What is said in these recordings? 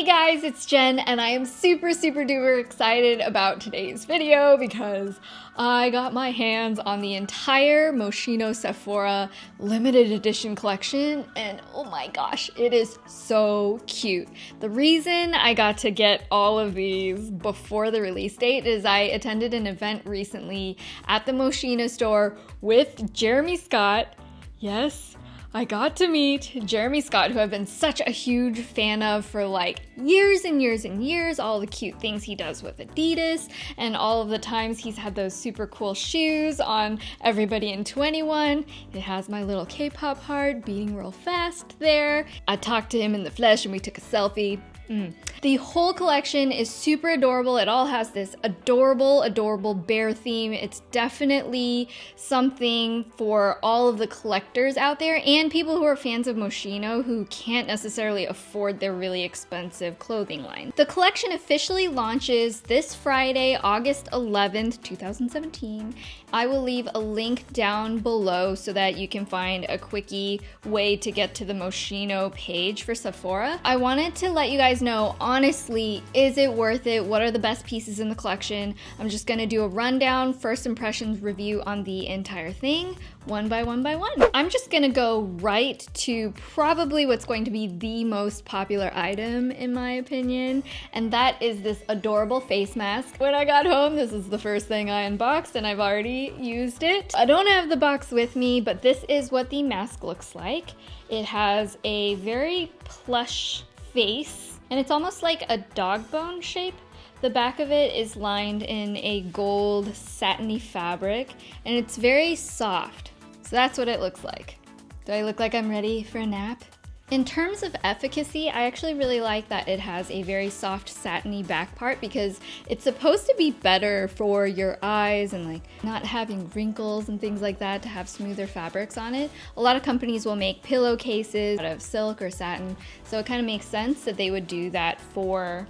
Hey guys, it's Jen, and I am super duper excited about today's video because I got my hands on the entire Moschino Sephora limited edition collection, and oh my gosh, it is so cute. The reason I got to get all of these before the release date is I attended an event recently at the Moschino store with Jeremy Scott. Yes, I got to meet Jeremy Scott, who I've been such a huge fan of for like years and years and years. All the cute things he does with Adidas and all of the times he's had those super cool shoes on Everybody in 21. It has my little K-pop heart beating real fast there. I talked to him in the flesh and we took a selfie. The whole collection is super adorable. It all has this adorable bear theme. It's definitely something for all of the collectors out there and people who are fans of Moschino who can't necessarily afford their really expensive clothing line. The collection officially launches this Friday, August 11th, 2017. I will leave a link down below so that you can find a quickie way to get to the Moschino page for Sephora. I wanted to let you guys know, honestly, is it worth it? What are the best pieces in the collection? I'm just gonna do a rundown, first impressions review on the entire thing, one by one. I'm just gonna go right to probably what's going to be the most popular item in my opinion, and that is this adorable face mask. When I got home, this is the first thing I unboxed and I've already used it. I don't have the box with me, but this is what the mask looks like. It has a very plush face, and it's almost like a dog bone shape. The back of it is lined in a gold satiny fabric, and it's very soft. So that's what it looks like. Do I look like I'm ready for a nap? In terms of efficacy, I actually really like that it has a very soft satiny back part because it's supposed to be better for your eyes and like not having wrinkles and things like that, to have smoother fabrics on it. A lot of companies will make pillowcases out of silk or satin, so it kind of makes sense that they would do that for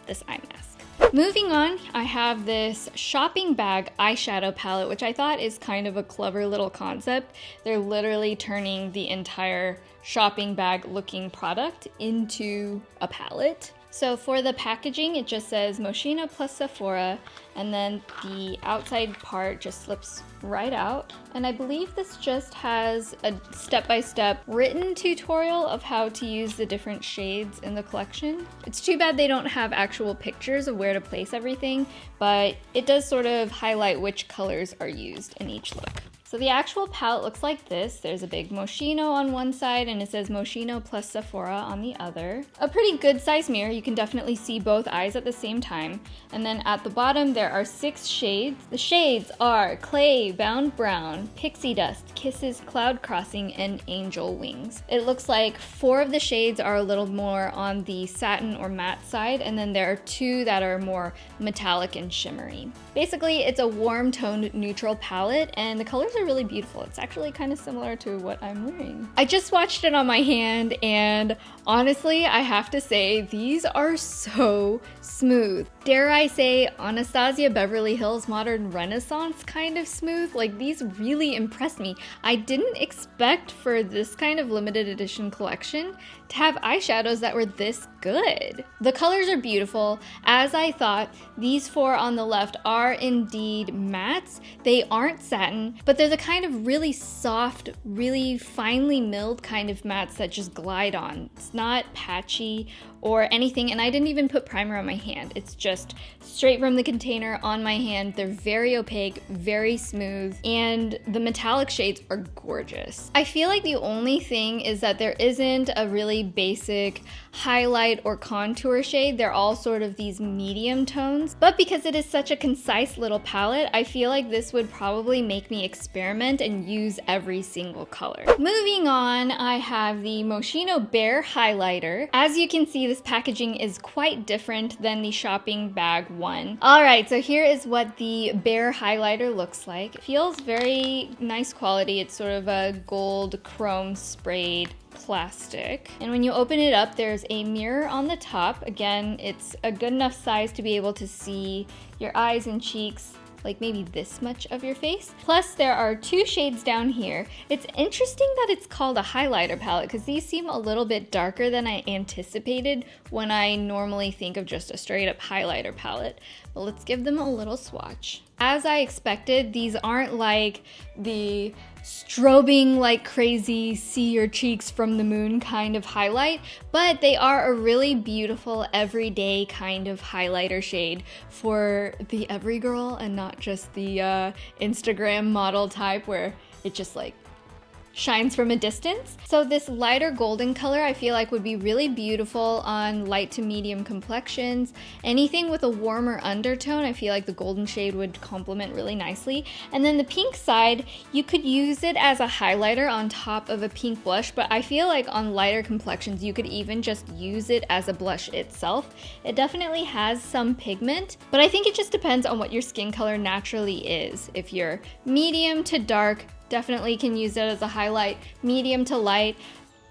this eye mask. Moving on, I have this shopping bag eyeshadow palette, which I thought is kind of a clever little concept. They're literally turning the entire shopping bag looking product into a palette. So for the packaging, it just says Moschino plus Sephora, and then the outside part just slips right out. And I believe this just has a step-by-step written tutorial of how to use the different shades in the collection. It's too bad they don't have actual pictures of where to place everything, but it does sort of highlight which colors are used in each look. So the actual palette looks like this. There's a big Moschino on one side and it says Moschino plus Sephora on the other. A pretty good sized mirror. You can definitely see both eyes at the same time. And then at the bottom there are 6 shades. The shades are Clay, Bound Brown, Pixie Dust, Kisses, Cloud Crossing, and Angel Wings. It looks like 4 of the shades are a little more on the satin or matte side, and then there are 2 that are more metallic and shimmery. Basically, it's a warm toned neutral palette and the colors are really beautiful. It's actually kind of similar to what I'm wearing. I just swatched it on my hand and honestly, I have to say these are so smooth. Dare I say Anastasia Beverly Hills Modern Renaissance kind of smooth? Like, these really impressed me. I didn't expect for this kind of limited edition collection to have eyeshadows that were this good. The colors are beautiful. As I thought, these 4 on the left are indeed mattes. They aren't satin, but they're the kind of really soft, really finely milled kind of mattes that just glide on. It's not patchy or anything, and I didn't even put primer on my hand. It's just straight from the container on my hand. They're very opaque, very smooth, and the metallic shades are gorgeous. I feel like the only thing is that there isn't a really basic highlight or contour shade. They're all sort of these medium tones, but because it is such a concise little palette, I feel like this would probably make me experiment and use every single color. Moving on, I have the Moschino Bear Highlighter. As you can see, this packaging is quite different than the shopping bag one. Alright, so here is what the Bear Highlighter looks like. It feels very nice quality. It's sort of a gold chrome sprayed plastic. And when you open it up, there's a mirror on the top. Again, it's a good enough size to be able to see your eyes and cheeks like maybe this much of your face. Plus there are 2 shades down here. It's interesting that it's called a highlighter palette because these seem a little bit darker than I anticipated when I normally think of just a straight up highlighter palette. But let's give them a little swatch. As I expected, these aren't like the strobing like crazy, see your cheeks from the moon kind of highlight, but they are a really beautiful everyday kind of highlighter shade for the every girl and not just the Instagram model type where it just like shines from a distance. So this lighter golden color I feel like would be really beautiful on light to medium complexions. Anything with a warmer undertone, I feel like the golden shade would complement really nicely. And then the pink side, you could use it as a highlighter on top of a pink blush, but I feel like on lighter complexions you could even just use it as a blush itself. It definitely has some pigment, but I think it just depends on what your skin color naturally is. If you're medium to dark, definitely can use it as a highlight. Medium to light,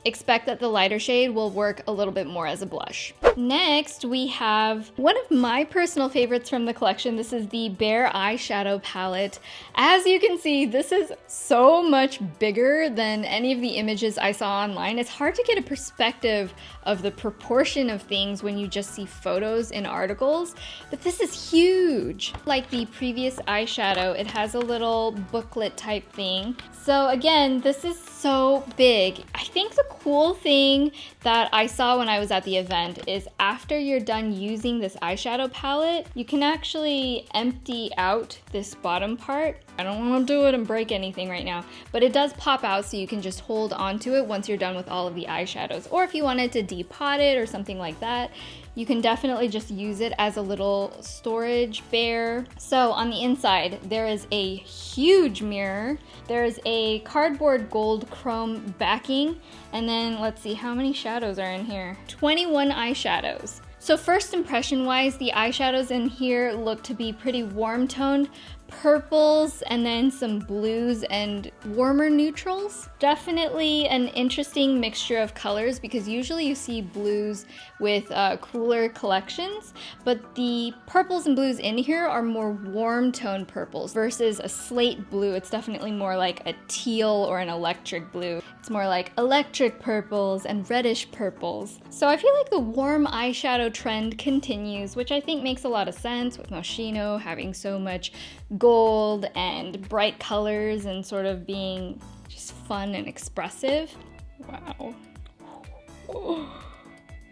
expect that the lighter shade will work a little bit more as a blush. Next, we have one of my personal favorites from the collection. This is the Bear Eyeshadow Palette. As you can see, this is so much bigger than any of the images I saw online. It's hard to get a perspective of the proportion of things when you just see photos in articles, but this is huge. Like the previous eyeshadow, it has a little booklet type thing. So again, this is so big. I think the cool thing that I saw when I was at the event is after you're done using this eyeshadow palette, you can actually empty out this bottom part. I don't want to do it and break anything right now, but it does pop out so you can just hold onto it once you're done with all of the eyeshadows. Or if you wanted to depot it or something like that, you can definitely just use it as a little storage bear. So on the inside, there is a huge mirror. There's a cardboard gold chrome backing. And then let's see how many shadows are in here. 21 eyeshadows. So first impression wise, the eyeshadows in here look to be pretty warm toned. Purples and then some blues and warmer neutrals. Definitely an interesting mixture of colors because usually you see blues with cooler collections, but the purples and blues in here are more warm toned purples versus a slate blue. It's definitely more like a teal or an electric blue. It's more like electric purples and reddish purples. So I feel like the warm eyeshadow trend continues, which I think makes a lot of sense with Moschino having so much gold and bright colors and sort of being just fun and expressive. Wow.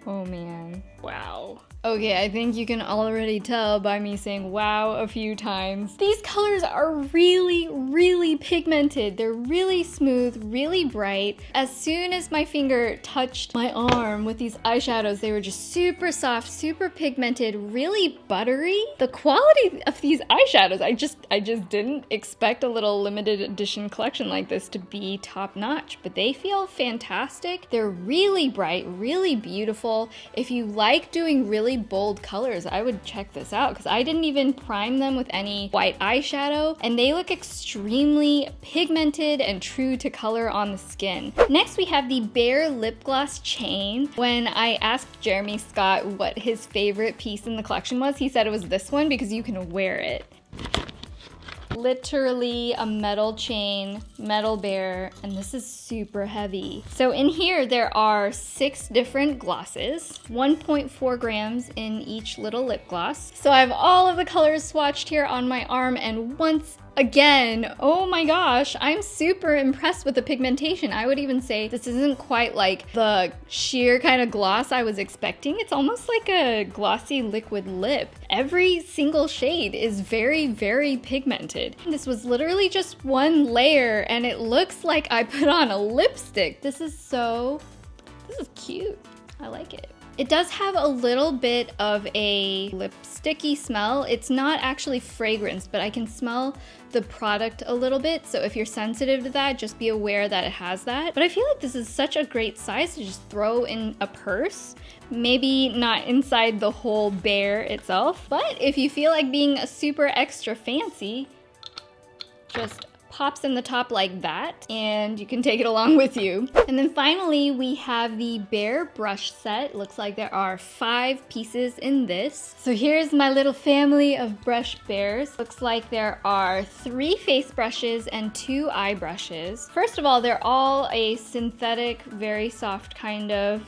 Oh man. Wow. Okay, I think you can already tell by me saying wow a few times. These colors are really, really pigmented. They're really smooth, really bright. As soon as my finger touched my arm with these eyeshadows, they were just super soft, super pigmented, really buttery. The quality of these eyeshadows, I just didn't expect a little limited edition collection like this to be top notch, but they feel fantastic. They're really bright, really beautiful. If you like doing really bold colors, I would check this out because I didn't even prime them with any white eyeshadow and they look extremely pigmented and true to color on the skin. Next we have the Bear Lip Gloss Chain. When I asked Jeremy Scott what his favorite piece in the collection was, he said it was this one because you can wear it. Literally a metal chain, metal bear, and this is super heavy. So in here there are 6 different glosses, 1.4 grams in each little lip gloss. So I have all of the colors swatched here on my arm, and once again, oh my gosh, I'm super impressed with the pigmentation. I would even say this isn't quite like the sheer kind of gloss I was expecting. It's almost like a glossy liquid lip. Every single shade is very, very pigmented. This was literally just one layer and it looks like I put on a lipstick. This is cute. I like it. It does have a little bit of a lipsticky smell. It's not actually fragrance, but I can smell the product a little bit. So if you're sensitive to that, just be aware that it has that. But I feel like this is such a great size to just throw in a purse. Maybe not inside the whole bear itself, but if you feel like being a super extra fancy, just pops in the top like that, and you can take it along with you. And then finally, we have the Bear brush set. Looks like there are 5 pieces in this. So here's my little family of brush bears. Looks like there are 3 face brushes and 2 eye brushes. First of all, they're all a synthetic, very soft kind of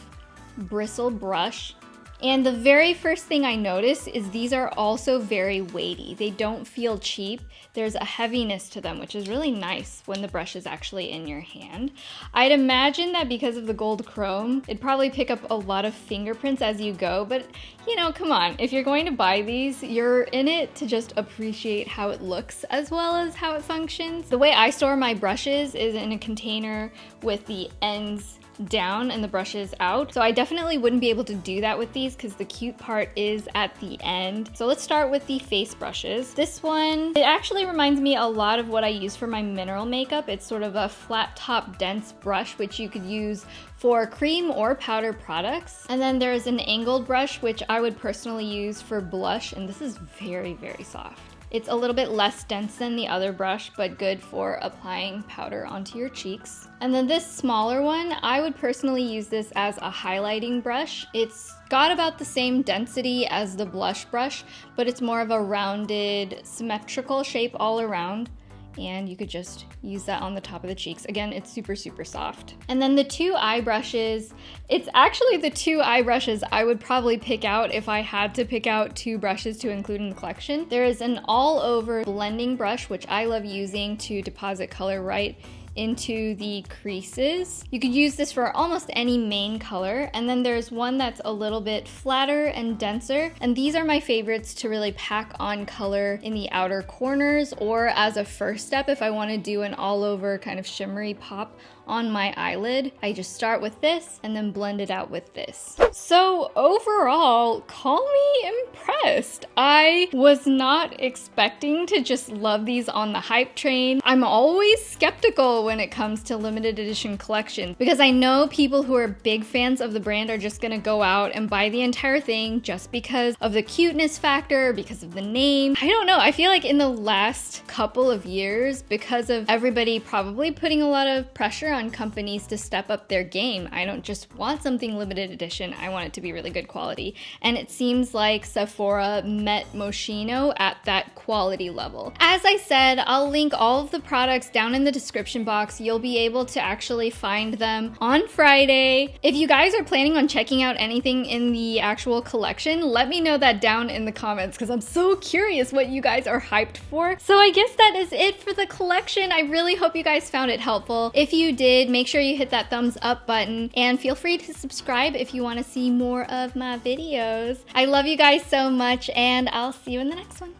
bristle brush. And the very first thing I notice is these are also very weighty. They don't feel cheap. There's a heaviness to them, which is really nice when the brush is actually in your hand. I'd imagine that because of the gold chrome, it'd probably pick up a lot of fingerprints as you go, but you know, come on. If you're going to buy these, you're in it to just appreciate how it looks as well as how it functions. The way I store my brushes is in a container with the ends down and the brushes out. So I definitely wouldn't be able to do that with these because the cute part is at the end. So let's start with the face brushes. This one, it actually reminds me a lot of what I use for my mineral makeup. It's sort of a flat top dense brush, which you could use for cream or powder products. And then there's an angled brush, which I would personally use for blush. And this is very, very soft. It's a little bit less dense than the other brush, but good for applying powder onto your cheeks. And then this smaller one, I would personally use this as a highlighting brush. It's got about the same density as the blush brush, but it's more of a rounded, symmetrical shape all around. And you could just use that on the top of the cheeks. Again, it's super, super soft. And then the 2 eye brushes, it's actually the 2 eye brushes I would probably pick out if I had to pick out 2 brushes to include in the collection. There is an all-over blending brush, which I love using to deposit color right into the creases. You could use this for almost any main color. And then there's one that's a little bit flatter and denser. And these are my favorites to really pack on color in the outer corners or as a first step if I want to do an all over kind of shimmery pop on my eyelid. I just start with this and then blend it out with this. So overall, call me impressed. I was not expecting to just love these on the hype train. I'm always skeptical when it comes to limited edition collections because I know people who are big fans of the brand are just gonna go out and buy the entire thing just because of the cuteness factor, because of the name. I don't know, I feel like in the last couple of years, because of everybody probably putting a lot of pressure on companies to step up their game, I don't just want something limited edition, I want it to be really good quality. And it seems like Sephora met Moschino at that quality level. As I said, I'll link all of the products down in the description box. You'll be able to actually find them on Friday. If you guys are planning on checking out anything in the actual collection, let me know that down in the comments because I'm so curious what you guys are hyped for. So I guess that is it for the collection. I really hope you guys found it helpful. If you did, make sure you hit that thumbs up button and feel free to subscribe if you want to see more of my videos. I love you guys so much and I'll see you in the next one.